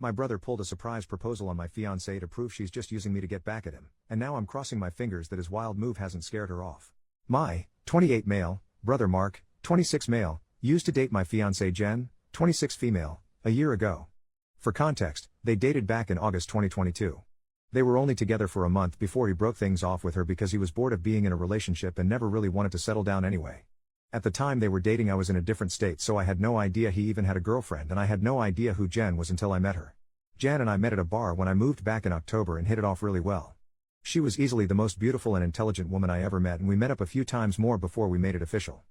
My brother pulled a surprise proposal on my fiancée to prove she's just using me to get back at him, and now I'm crossing my fingers that his wild move hasn't scared her off. My 28 male brother Mark, 26 male, used to date my fiancée Jen, 26 female, a year ago. For context, they dated back in August 2022. They were only together for a month before he broke things off with her because he was bored of being in a relationship and never really wanted to settle down anyway. At the time they were dating I was in a different state, so I had no idea he even had a girlfriend, and I had no idea who Jen was until I met her. Jen and I met at a bar when I moved back in October and hit it off really well. She was easily the most beautiful and intelligent woman I ever met, and we met up a few times more before we made it official.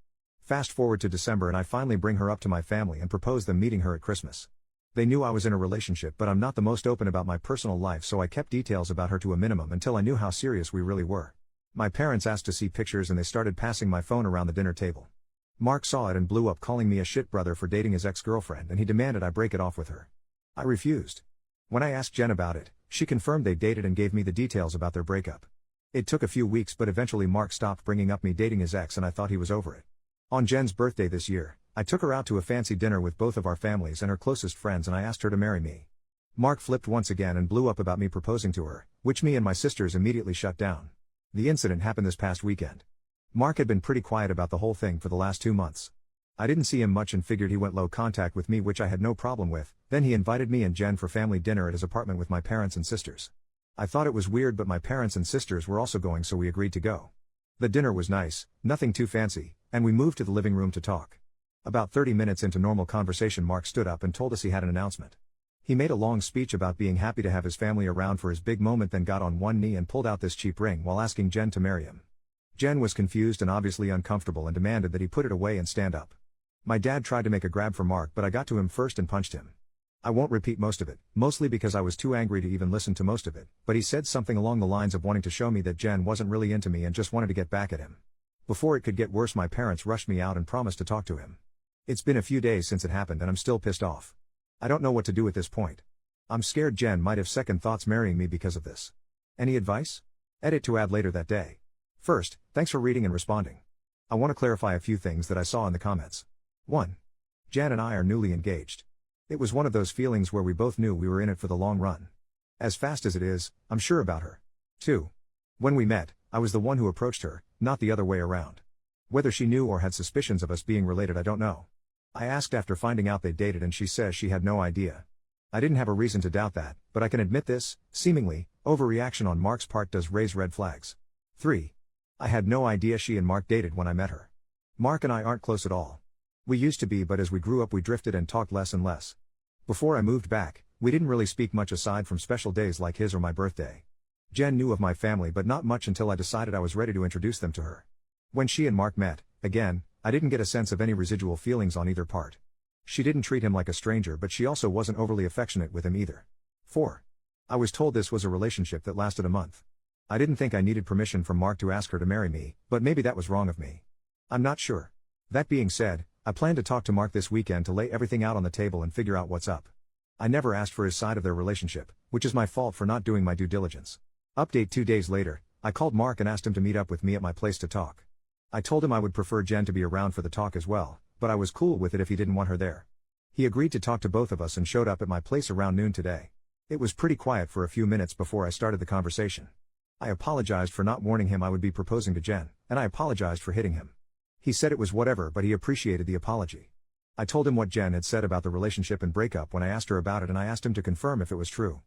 Fast forward to December and I finally bring her up to my family and propose them meeting her at Christmas. They knew I was in a relationship, but I'm not the most open about my personal life, so I kept details about her to a minimum until I knew how serious we really were. My parents asked to see pictures and they started passing my phone around the dinner table. Mark saw it and blew up, calling me a shit brother for dating his ex-girlfriend, and he demanded I break it off with her. I refused. When I asked Jen about it, she confirmed they dated and gave me the details about their breakup. It took a few weeks, but eventually Mark stopped bringing up me dating his ex and I thought he was over it. On Jen's birthday this year, I took her out to a fancy dinner with both of our families and her closest friends, and I asked her to marry me. Mark flipped once again and blew up about me proposing to her, which me and my sisters immediately shut down. The incident happened this past weekend. Mark had been pretty quiet about the whole thing for the last 2 months. I didn't see him much and figured he went low contact with me, which I had no problem with. Then he invited me and Jen for family dinner at his apartment with my parents and sisters. I thought it was weird, but my parents and sisters were also going, so we agreed to go. The dinner was nice, nothing too fancy, and we moved to the living room to talk. About 30 minutes into normal conversation, Mark stood up and told us he had an announcement. He made a long speech about being happy to have his family around for his big moment, then got on one knee and pulled out this cheap ring while asking Jen to marry him. Jen was confused and obviously uncomfortable and demanded that he put it away and stand up. My dad tried to make a grab for Mark, but I got to him first and punched him. I won't repeat most of it, mostly because I was too angry to even listen to most of it, but he said something along the lines of wanting to show me that Jen wasn't really into me and just wanted to get back at him. Before it could get worse, my parents rushed me out and promised to talk to him. It's been a few days since it happened and I'm still pissed off. I don't know what to do at this point. I'm scared Jen might have second thoughts marrying me because of this. Any advice? Edit to add later that day. First, thanks for reading and responding. I want to clarify a few things that I saw in the comments. 1. Jen and I are newly engaged. It was one of those feelings where we both knew we were in it for the long run. As fast as it is, I'm sure about her. 2. When we met, I was the one who approached her, not the other way around. Whether she knew or had suspicions of us being related, I don't know. I asked after finding out they dated and she says she had no idea. I didn't have a reason to doubt that, but I can admit this, seemingly, overreaction on Mark's part does raise red flags. 3. I had no idea she and Mark dated when I met her. Mark and I aren't close at all. We used to be, but as we grew up we drifted and talked less and less. Before I moved back, we didn't really speak much aside from special days like his or my birthday. Jen knew of my family but not much until I decided I was ready to introduce them to her. When she and Mark met, again, I didn't get a sense of any residual feelings on either part. She didn't treat him like a stranger, but she also wasn't overly affectionate with him either. 4. I was told this was a relationship that lasted a month. I didn't think I needed permission from Mark to ask her to marry me, but maybe that was wrong of me. I'm not sure. That being said, I plan to talk to Mark this weekend to lay everything out on the table and figure out what's up. I never asked for his side of their relationship, which is my fault for not doing my due diligence. Update 2 days later, I called Mark and asked him to meet up with me at my place to talk. I told him I would prefer Jen to be around for the talk as well, but I was cool with it if he didn't want her there. He agreed to talk to both of us and showed up at my place around noon today. It was pretty quiet for a few minutes before I started the conversation. I apologized for not warning him I would be proposing to Jen, and I apologized for hitting him. He said it was whatever, but he appreciated the apology. I told him what Jen had said about the relationship and breakup when I asked her about it, and I asked him to confirm if it was true.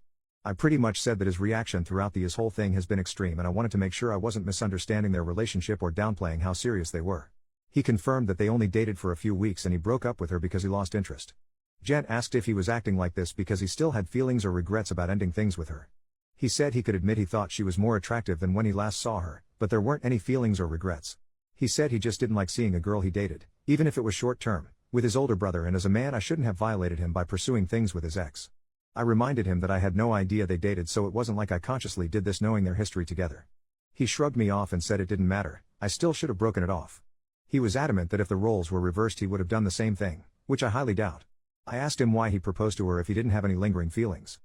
I pretty much said that his reaction throughout this whole thing has been extreme and I wanted to make sure I wasn't misunderstanding their relationship or downplaying how serious they were. He confirmed that they only dated for a few weeks and he broke up with her because he lost interest. Jen asked if he was acting like this because he still had feelings or regrets about ending things with her. He said he could admit he thought she was more attractive than when he last saw her, but there weren't any feelings or regrets. He said he just didn't like seeing a girl he dated, even if it was short term, with his older brother, and as a man I shouldn't have violated him by pursuing things with his ex. I reminded him that I had no idea they dated, so it wasn't like I consciously did this knowing their history together. He shrugged me off and said it didn't matter, I still should have broken it off. He was adamant that if the roles were reversed he would have done the same thing, which I highly doubt. I asked him why he proposed to her if he didn't have any lingering feelings.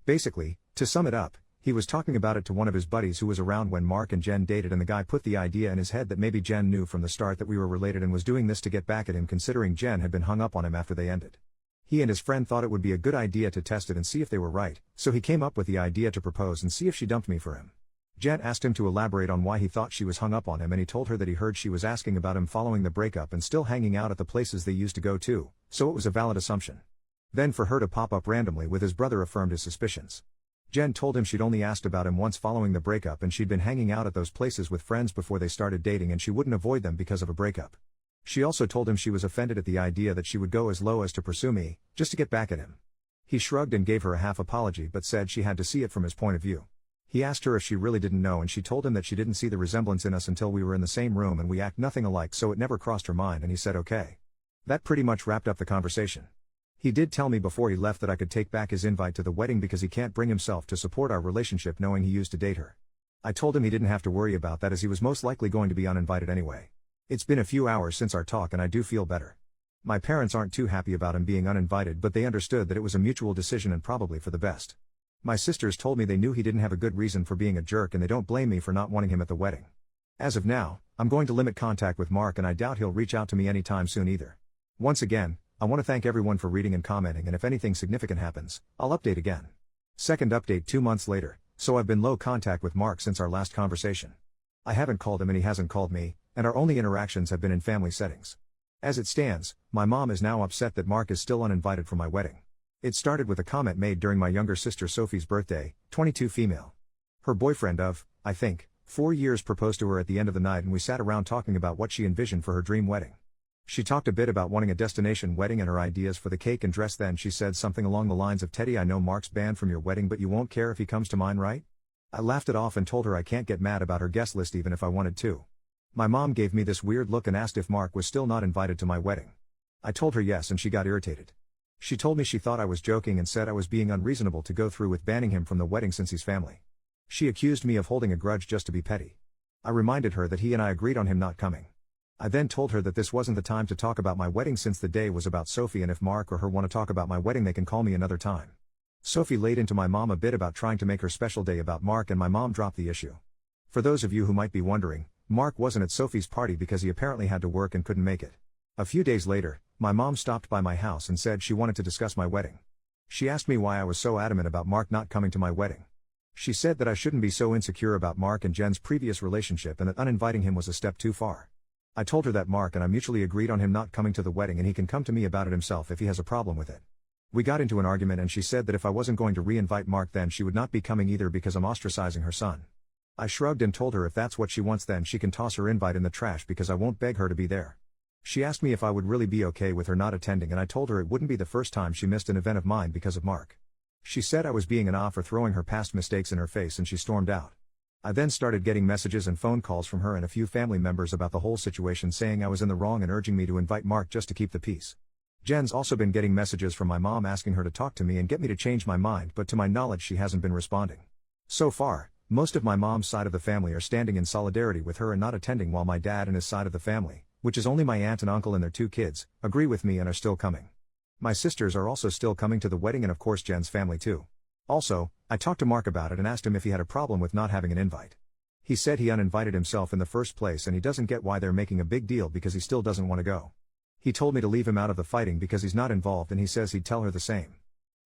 Basically, to sum it up, he was talking about it to one of his buddies who was around when Mark and Jen dated, and the guy put the idea in his head that maybe Jen knew from the start that we were related and was doing this to get back at him, considering Jen had been hung up on him after they ended. He and his friend thought it would be a good idea to test it and see if they were right, so he came up with the idea to propose and see if she dumped me for him. Jen asked him to elaborate on why he thought she was hung up on him, and he told her that he heard she was asking about him following the breakup and still hanging out at the places they used to go to, so it was a valid assumption. Then for her to pop up randomly with his brother affirmed his suspicions. Jen told him she'd only asked about him once following the breakup and she'd been hanging out at those places with friends before they started dating and she wouldn't avoid them because of a breakup. She also told him she was offended at the idea that she would go as low as to pursue me, just to get back at him. He shrugged and gave her a half apology but said she had to see it from his point of view. He asked her if she really didn't know and she told him that she didn't see the resemblance in us until we were in the same room and we act nothing alike, so it never crossed her mind, and he said okay. That pretty much wrapped up the conversation. He did tell me before he left that I could take back his invite to the wedding because he can't bring himself to support our relationship knowing he used to date her. I told him he didn't have to worry about that as he was most likely going to be uninvited anyway. It's been a few hours since our talk and I do feel better. My parents aren't too happy about him being uninvited, but they understood that it was a mutual decision and probably for the best. My sisters told me they knew he didn't have a good reason for being a jerk and they don't blame me for not wanting him at the wedding. As of now, I'm going to limit contact with Mark and I doubt he'll reach out to me anytime soon either. Once again, I want to thank everyone for reading and commenting, and if anything significant happens, I'll update again. Second update 2 months later, so I've been low contact with Mark since our last conversation. I haven't called him and he hasn't called me, and our only interactions have been in family settings. As it stands, my mom is now upset that Mark is still uninvited for my wedding. It started with a comment made during my younger sister Sophie's birthday, 22 female. Her boyfriend of, I think, 4 years proposed to her at the end of the night and we sat around talking about what she envisioned for her dream wedding. She talked a bit about wanting a destination wedding and her ideas for the cake and dress. Then she said something along the lines of, "Teddy, I know Mark's banned from your wedding but you won't care if he comes to mine, right?" I laughed it off and told her I can't get mad about her guest list even if I wanted to. My mom gave me this weird look and asked if Mark was still not invited to my wedding. I told her yes and she got irritated. She told me she thought I was joking and said I was being unreasonable to go through with banning him from the wedding since he's family. She accused me of holding a grudge just to be petty. I reminded her that he and I agreed on him not coming. I then told her that this wasn't the time to talk about my wedding since the day was about Sophie, and if Mark or her want to talk about my wedding they can call me another time. Sophie laid into my mom a bit about trying to make her special day about Mark and my mom dropped the issue. For those of you who might be wondering, Mark wasn't at Sophie's party because he apparently had to work and couldn't make it. A few days later, my mom stopped by my house and said she wanted to discuss my wedding. She asked me why I was so adamant about Mark not coming to my wedding. She said that I shouldn't be so insecure about Mark and Jen's previous relationship and that uninviting him was a step too far. I told her that Mark and I mutually agreed on him not coming to the wedding and he can come to me about it himself if he has a problem with it. We got into an argument and she said that if I wasn't going to re-invite Mark then she would not be coming either because I'm ostracizing her son. I shrugged and told her if that's what she wants then she can toss her invite in the trash because I won't beg her to be there. She asked me if I would really be okay with her not attending and I told her it wouldn't be the first time she missed an event of mine because of Mark. She said I was being an off for throwing her past mistakes in her face and she stormed out. I then started getting messages and phone calls from her and a few family members about the whole situation saying I was in the wrong and urging me to invite Mark just to keep the peace. Jen's also been getting messages from my mom asking her to talk to me and get me to change my mind, but to my knowledge she hasn't been responding. So far, most of my mom's side of the family are standing in solidarity with her and not attending, while my dad and his side of the family, which is only my aunt and uncle and their 2 kids, agree with me and are still coming. My sisters are also still coming to the wedding and of course Jen's family too. Also, I talked to Mark about it and asked him if he had a problem with not having an invite. He said he uninvited himself in the first place and he doesn't get why they're making a big deal because he still doesn't want to go. He told me to leave him out of the fighting because he's not involved and he says he'd tell her the same.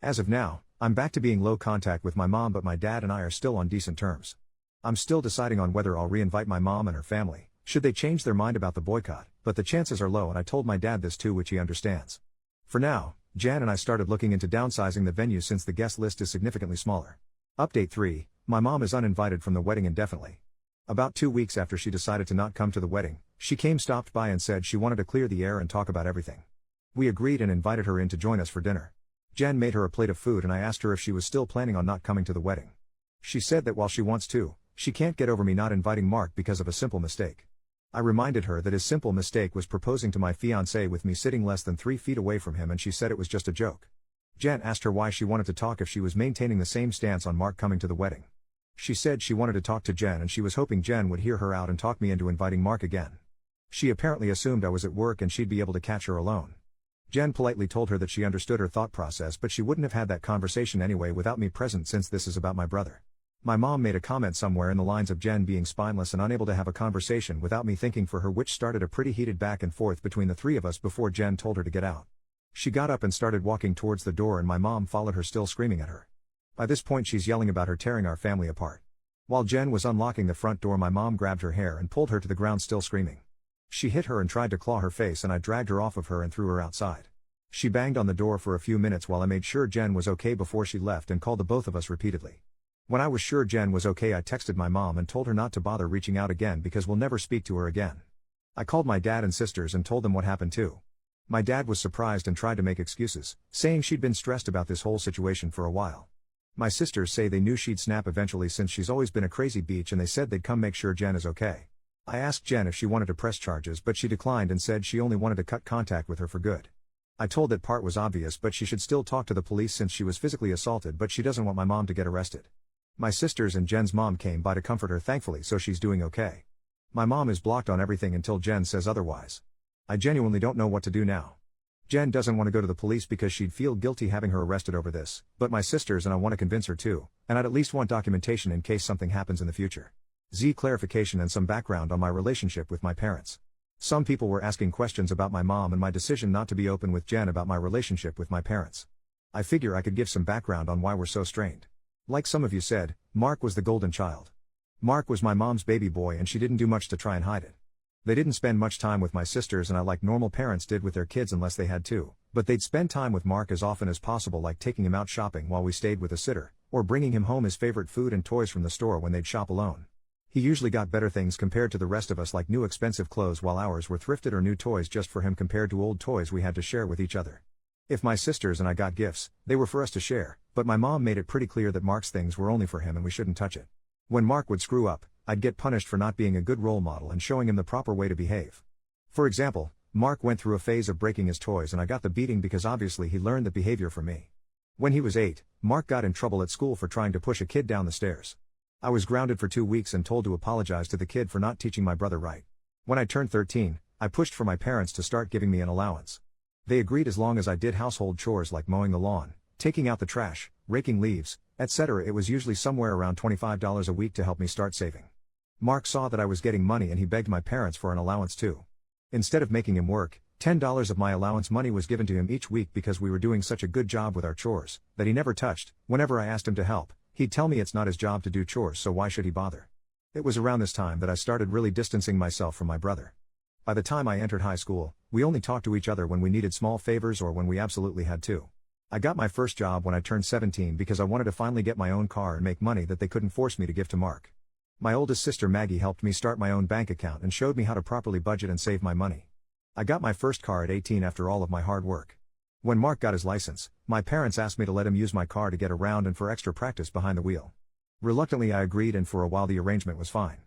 As of now, I'm back to being low contact with my mom, but my dad and I are still on decent terms. I'm still deciding on whether I'll re-invite my mom and her family, should they change their mind about the boycott, but the chances are low and I told my dad this too, which he understands. For now, Jan and I started looking into downsizing the venue since the guest list is significantly smaller. Update 3, my mom is uninvited from the wedding indefinitely. About 2 weeks after she decided to not come to the wedding, she stopped by and said she wanted to clear the air and talk about everything. We agreed and invited her in to join us for dinner. Jan made her a plate of food and I asked her if she was still planning on not coming to the wedding. She said that while she wants to, she can't get over me not inviting Mark because of a simple mistake. I reminded her that his simple mistake was proposing to my fiancée with me sitting less than 3 feet away from him, and she said it was just a joke. Jan asked her why she wanted to talk if she was maintaining the same stance on Mark coming to the wedding. She said she wanted to talk to Jen and she was hoping Jen would hear her out and talk me into inviting Mark again. She apparently assumed I was at work and she'd be able to catch her alone. Jen politely told her that she understood her thought process, but she wouldn't have had that conversation anyway without me present since this is about my brother. My mom made a comment somewhere in the lines of Jen being spineless and unable to have a conversation without me thinking for her, which started a pretty heated back and forth between the 3 of us before Jen told her to get out. She got up and started walking towards the door and my mom followed her still screaming at her. By this point she's yelling about her tearing our family apart. While Jen was unlocking the front door my mom grabbed her hair and pulled her to the ground still screaming. She hit her and tried to claw her face and I dragged her off of her and threw her outside. She banged on the door for a few minutes while I made sure Jen was okay before she left and called the both of us repeatedly. When I was sure Jen was okay I texted my mom and told her not to bother reaching out again because we'll never speak to her again. I called my dad and sisters and told them what happened too. My dad was surprised and tried to make excuses, saying she'd been stressed about this whole situation for a while. My sisters say they knew she'd snap eventually since she's always been a crazy bitch and they said they'd come make sure Jen is okay. I asked Jen if she wanted to press charges but she declined and said she only wanted to cut contact with her for good. I told that part was obvious but she should still talk to the police since she was physically assaulted but she doesn't want my mom to get arrested. My sisters and Jen's mom came by to comfort her thankfully so she's doing okay. My mom is blocked on everything until Jen says otherwise. I genuinely don't know what to do now. Jen doesn't want to go to the police because she'd feel guilty having her arrested over this, but my sisters and I want to convince her too, and I'd at least want documentation in case something happens in the future. Clarification and some background on my relationship with my parents. Some people were asking questions about my mom and my decision not to be open with Jen about my relationship with my parents. I figure I could give some background on why we're so strained. Like some of you said, Mark was the golden child. Mark was my mom's baby boy and she didn't do much to try and hide it. They didn't spend much time with my sisters and I like normal parents did with their kids unless they had to, but they'd spend time with Mark as often as possible like taking him out shopping while we stayed with a sitter, or bringing him home his favorite food and toys from the store when they'd shop alone. He usually got better things compared to the rest of us like new expensive clothes while ours were thrifted or new toys just for him compared to old toys we had to share with each other. If my sisters and I got gifts, they were for us to share, but my mom made it pretty clear that Mark's things were only for him and we shouldn't touch it. When Mark would screw up, I'd get punished for not being a good role model and showing him the proper way to behave. For example, Mark went through a phase of breaking his toys and I got the beating because obviously he learned the behavior from me. When he was 8, Mark got in trouble at school for trying to push a kid down the stairs. I was grounded for 2 weeks and told to apologize to the kid for not teaching my brother right. When I turned 13, I pushed for my parents to start giving me an allowance. They agreed as long as I did household chores like mowing the lawn, taking out the trash, raking leaves, etc. It was usually somewhere around $25 a week to help me start saving. Mark saw that I was getting money and he begged my parents for an allowance too. Instead of making him work, $10 of my allowance money was given to him each week because we were doing such a good job with our chores, that he never touched. Whenever I asked him to help, he'd tell me it's not his job to do chores so why should he bother. It was around this time that I started really distancing myself from my brother. By the time I entered high school, we only talked to each other when we needed small favors or when we absolutely had to. I got my first job when I turned 17 because I wanted to finally get my own car and make money that they couldn't force me to give to Mark. My oldest sister Maggie helped me start my own bank account and showed me how to properly budget and save my money. I got my first car at 18 after all of my hard work. When Mark got his license, my parents asked me to let him use my car to get around and for extra practice behind the wheel. Reluctantly I agreed and for a while the arrangement was fine.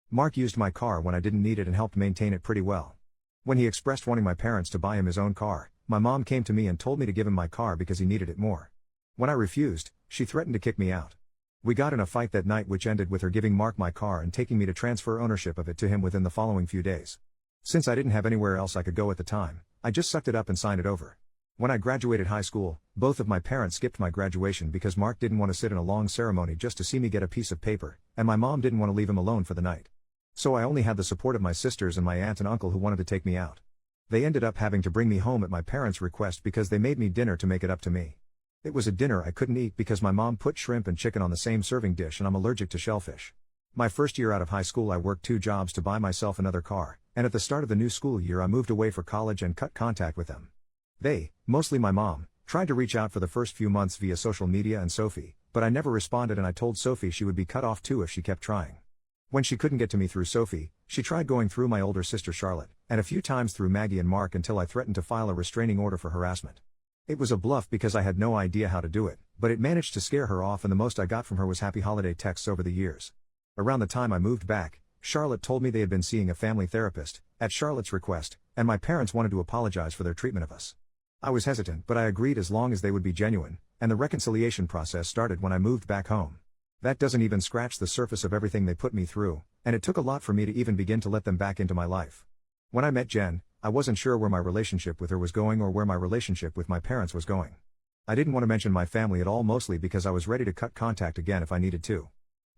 Mark used my car when I didn't need it and helped maintain it pretty well. When he expressed wanting my parents to buy him his own car, my mom came to me and told me to give him my car because he needed it more. When I refused, she threatened to kick me out. We got in a fight that night which ended with her giving Mark my car and taking me to transfer ownership of it to him within the following few days. Since I didn't have anywhere else I could go at the time, I just sucked it up and signed it over. When I graduated high school, both of my parents skipped my graduation because Mark didn't want to sit in a long ceremony just to see me get a piece of paper, and my mom didn't want to leave him alone for the night. So I only had the support of my sisters and my aunt and uncle who wanted to take me out. They ended up having to bring me home at my parents' request because they made me dinner to make it up to me. It was a dinner I couldn't eat because my mom put shrimp and chicken on the same serving dish and I'm allergic to shellfish. My first year out of high school I worked 2 jobs to buy myself another car, and at the start of the new school year I moved away for college and cut contact with them. They, mostly my mom, tried to reach out for the first few months via social media and Sophie, but I never responded and I told Sophie she would be cut off too if she kept trying. When she couldn't get to me through Sophie, she tried going through my older sister Charlotte, and a few times through Maggie and Mark until I threatened to file a restraining order for harassment. It was a bluff because I had no idea how to do it, but it managed to scare her off and the most I got from her was happy holiday texts over the years. Around the time I moved back, Charlotte told me they had been seeing a family therapist, at Charlotte's request, and my parents wanted to apologize for their treatment of us. I was hesitant but I agreed as long as they would be genuine, and the reconciliation process started when I moved back home. That doesn't even scratch the surface of everything they put me through, and it took a lot for me to even begin to let them back into my life. When I met Jen, I wasn't sure where my relationship with her was going or where my relationship with my parents was going. I didn't want to mention my family at all mostly because I was ready to cut contact again if I needed to.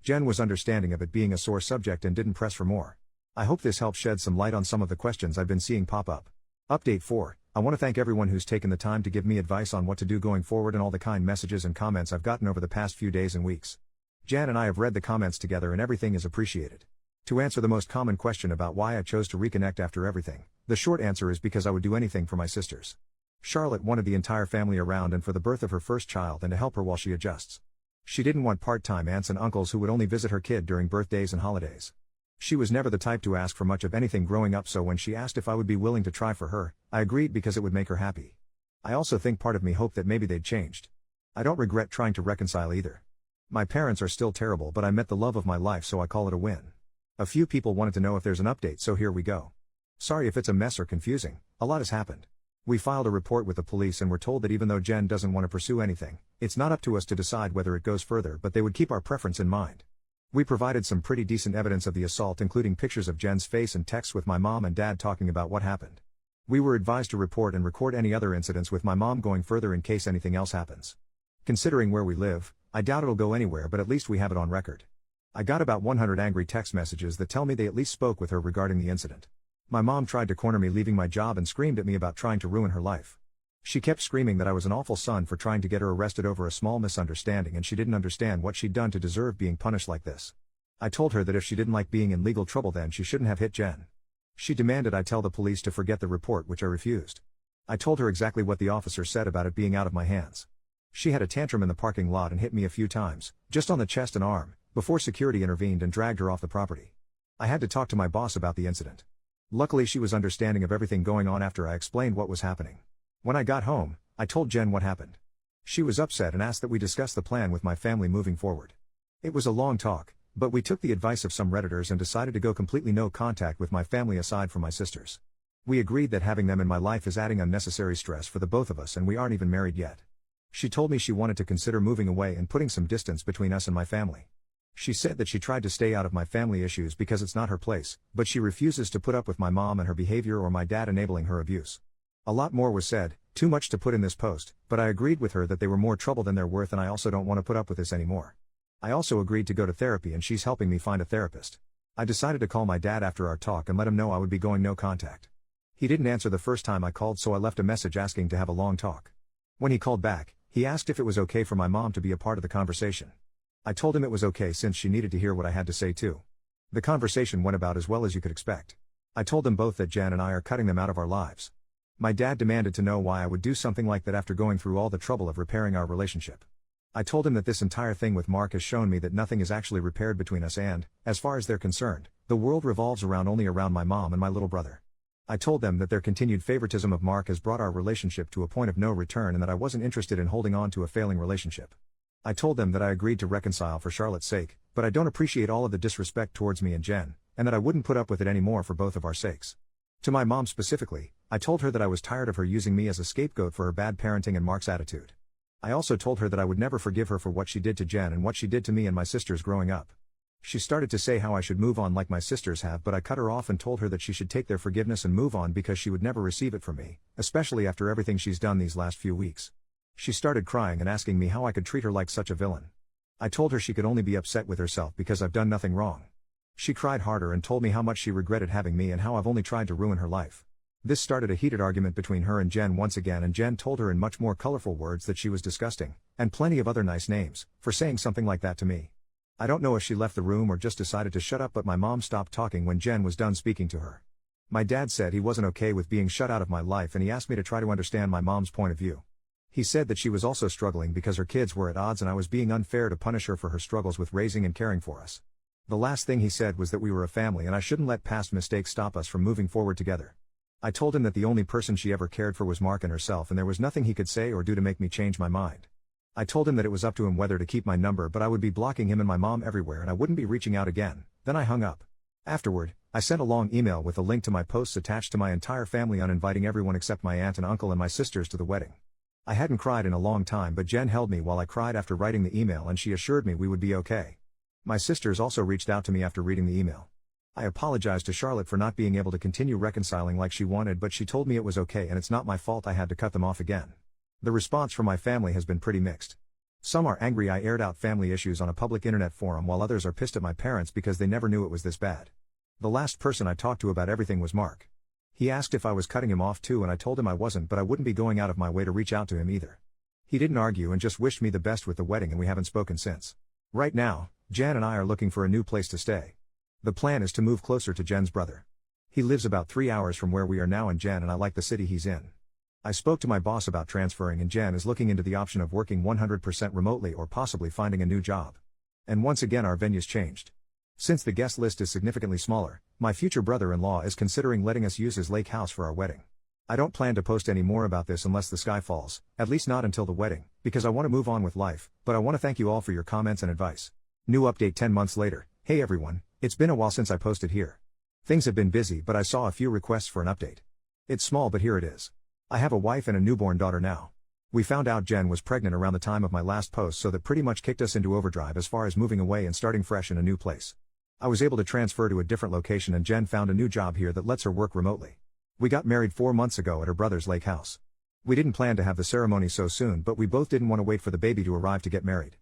Jen was understanding of it being a sore subject and didn't press for more. I hope this helps shed some light on some of the questions I've been seeing pop up. Update 4. I want to thank everyone who's taken the time to give me advice on what to do going forward and all the kind messages and comments I've gotten over the past few days and weeks. Jan and I have read the comments together and everything is appreciated. To answer the most common question about why I chose to reconnect after everything, the short answer is because I would do anything for my sisters. Charlotte wanted the entire family around and for the birth of her first child and to help her while she adjusts. She didn't want part-time aunts and uncles who would only visit her kid during birthdays and holidays. She was never the type to ask for much of anything growing up, so when she asked if I would be willing to try for her, I agreed because it would make her happy. I also think part of me hoped that maybe they'd changed. I don't regret trying to reconcile either. My parents are still terrible, but I met the love of my life, so I call it a win. A few people wanted to know if there's an update, so here we go. Sorry if it's a mess or confusing, a lot has happened. We filed a report with the police and were told that even though Jen doesn't want to pursue anything, it's not up to us to decide whether it goes further, but they would keep our preference in mind. We provided some pretty decent evidence of the assault, including pictures of Jen's face and texts with my mom and dad talking about what happened. We were advised to report and record any other incidents with my mom going further in case anything else happens. Considering where we live, I doubt it'll go anywhere, but at least we have it on record. I got about 100 angry text messages that tell me they at least spoke with her regarding the incident. My mom tried to corner me leaving my job and screamed at me about trying to ruin her life. She kept screaming that I was an awful son for trying to get her arrested over a small misunderstanding and she didn't understand what she'd done to deserve being punished like this. I told her that if she didn't like being in legal trouble then she shouldn't have hit Jen. She demanded I tell the police to forget the report, which I refused. I told her exactly what the officer said about it being out of my hands. She had a tantrum in the parking lot and hit me a few times, just on the chest and arm, before security intervened and dragged her off the property. I had to talk to my boss about the incident. Luckily she was understanding of everything going on after I explained what was happening. When I got home, I told Jen what happened. She was upset and asked that we discuss the plan with my family moving forward. It was a long talk, but we took the advice of some Redditors and decided to go completely no contact with my family aside from my sisters. We agreed that having them in my life is adding unnecessary stress for the both of us, and we aren't even married yet. She told me she wanted to consider moving away and putting some distance between us and my family. She said that she tried to stay out of my family issues because it's not her place, but she refuses to put up with my mom and her behavior or my dad enabling her abuse. A lot more was said, too much to put in this post, but I agreed with her that they were more trouble than they're worth and I also don't want to put up with this anymore. I also agreed to go to therapy and she's helping me find a therapist. I decided to call my dad after our talk and let him know I would be going no contact. He didn't answer the first time I called, so I left a message asking to have a long talk. When he called back, he asked if it was okay for my mom to be a part of the conversation. I told him it was okay since she needed to hear what I had to say too. The conversation went about as well as you could expect. I told them both that Jen and I are cutting them out of our lives. My dad demanded to know why I would do something like that after going through all the trouble of repairing our relationship. I told him that this entire thing with Mark has shown me that nothing is actually repaired between us and, as far as they're concerned, the world revolves only around my mom and my little brother. I told them that their continued favoritism of Mark has brought our relationship to a point of no return and that I wasn't interested in holding on to a failing relationship. I told them that I agreed to reconcile for Charlotte's sake, but I don't appreciate all of the disrespect towards me and Jen, and that I wouldn't put up with it anymore for both of our sakes. To my mom specifically, I told her that I was tired of her using me as a scapegoat for her bad parenting and Mark's attitude. I also told her that I would never forgive her for what she did to Jen and what she did to me and my sisters growing up. She started to say how I should move on like my sisters have, but I cut her off and told her that she should take their forgiveness and move on because she would never receive it from me, especially after everything she's done these last few weeks. She started crying and asking me how I could treat her like such a villain. I told her she could only be upset with herself because I've done nothing wrong. She cried harder and told me how much she regretted having me and how I've only tried to ruin her life. This started a heated argument between her and Jen once again, and Jen told her in much more colorful words that she was disgusting, and plenty of other nice names, for saying something like that to me. I don't know if she left the room or just decided to shut up, but my mom stopped talking when Jen was done speaking to her. My dad said he wasn't okay with being shut out of my life and he asked me to try to understand my mom's point of view. He said that she was also struggling because her kids were at odds and I was being unfair to punish her for her struggles with raising and caring for us. The last thing he said was that we were a family and I shouldn't let past mistakes stop us from moving forward together. I told him that the only person she ever cared for was Mark and herself, and there was nothing he could say or do to make me change my mind. I told him that it was up to him whether to keep my number, but I would be blocking him and my mom everywhere and I wouldn't be reaching out again. Then I hung up. Afterward, I sent a long email with a link to my posts attached to my entire family on inviting everyone except my aunt and uncle and my sisters to the wedding. I hadn't cried in a long time, but Jen held me while I cried after writing the email and she assured me we would be okay. My sisters also reached out to me after reading the email. I apologized to Charlotte for not being able to continue reconciling like she wanted, but she told me it was okay and it's not my fault I had to cut them off again. The response from my family has been pretty mixed. Some are angry I aired out family issues on a public internet forum, while others are pissed at my parents because they never knew it was this bad. The last person I talked to about everything was Mark. He asked if I was cutting him off too, and I told him I wasn't, but I wouldn't be going out of my way to reach out to him either. He didn't argue and just wished me the best with the wedding, and we haven't spoken since. Right now, Jan and I are looking for a new place to stay. The plan is to move closer to Jen's brother. He lives about 3 hours from where we are now in Jen, and I like the city he's in. I spoke to my boss about transferring, and Jen is looking into the option of working 100% remotely or possibly finding a new job. And once again our venue's changed. Since the guest list is significantly smaller, my future brother-in-law is considering letting us use his lake house for our wedding. I don't plan to post any more about this unless the sky falls, at least not until the wedding, because I want to move on with life, but I want to thank you all for your comments and advice. New update 10 months later. Hey everyone, it's been a while since I posted here. Things have been busy, but I saw a few requests for an update. It's small, but here it is. I have a wife and a newborn daughter now. We found out Jen was pregnant around the time of my last post, so that pretty much kicked us into overdrive as far as moving away and starting fresh in a new place. I was able to transfer to a different location, and Jen found a new job here that lets her work remotely. We got married 4 months ago at her brother's lake house. We didn't plan to have the ceremony so soon, but we both didn't want to wait for the baby to arrive to get married.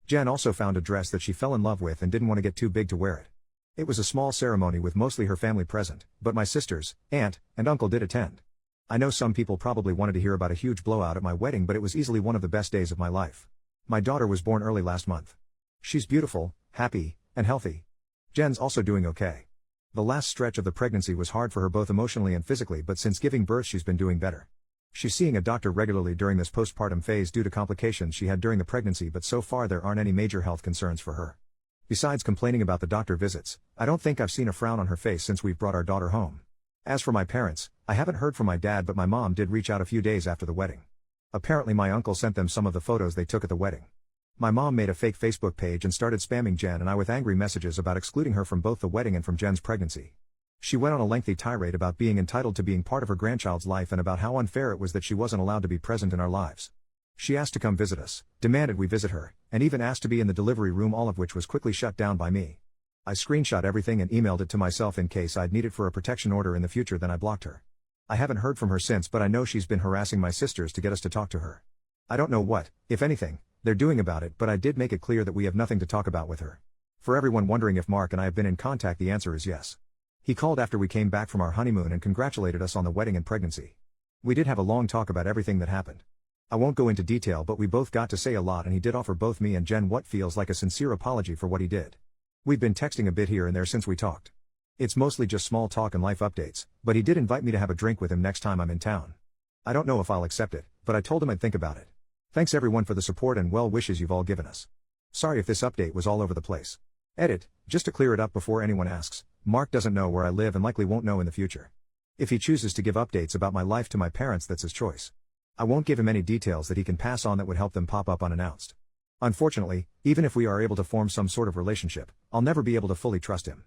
Jen also found a dress that she fell in love with and didn't want to get too big to wear it. It was a small ceremony with mostly her family present, but my sisters, aunt, and uncle did attend. I know some people probably wanted to hear about a huge blowout at my wedding, but it was easily one of the best days of my life. My daughter was born early last month. She's beautiful, happy, and healthy. Jen's also doing okay. The last stretch of the pregnancy was hard for her both emotionally and physically, but since giving birth she's been doing better. She's seeing a doctor regularly during this postpartum phase due to complications she had during the pregnancy, but so far there aren't any major health concerns for her. Besides complaining about the doctor visits, I don't think I've seen a frown on her face since we've brought our daughter home. As for my parents, I haven't heard from my dad, but my mom did reach out a few days after the wedding. Apparently my uncle sent them some of the photos they took at the wedding. My mom made a fake Facebook page and started spamming Jen and I with angry messages about excluding her from both the wedding and from Jen's pregnancy. She went on a lengthy tirade about being entitled to being part of her grandchild's life and about how unfair it was that she wasn't allowed to be present in our lives. She asked to come visit us, demanded we visit her, and even asked to be in the delivery room, all of which was quickly shut down by me. I screenshot everything and emailed it to myself in case I'd need it for a protection order in the future, then I blocked her. I haven't heard from her since, but I know she's been harassing my sisters to get us to talk to her. I don't know what, if anything, they're doing about it, but I did make it clear that we have nothing to talk about with her. For everyone wondering if Mark and I have been in contact, the answer is yes. He called after we came back from our honeymoon and congratulated us on the wedding and pregnancy. We did have a long talk about everything that happened. I won't go into detail, but we both got to say a lot, and he did offer both me and Jen what feels like a sincere apology for what he did. We've been texting a bit here and there since we talked. It's mostly just small talk and life updates, but he did invite me to have a drink with him next time I'm in town. I don't know if I'll accept it, but I told him I'd think about it. Thanks everyone for the support and well wishes you've all given us. Sorry if this update was all over the place. Edit, just to clear it up before anyone asks, Mark doesn't know where I live and likely won't know in the future. If he chooses to give updates about my life to my parents, that's his choice. I won't give him any details that he can pass on that would help them pop up unannounced. Unfortunately, even if we are able to form some sort of relationship, I'll never be able to fully trust him.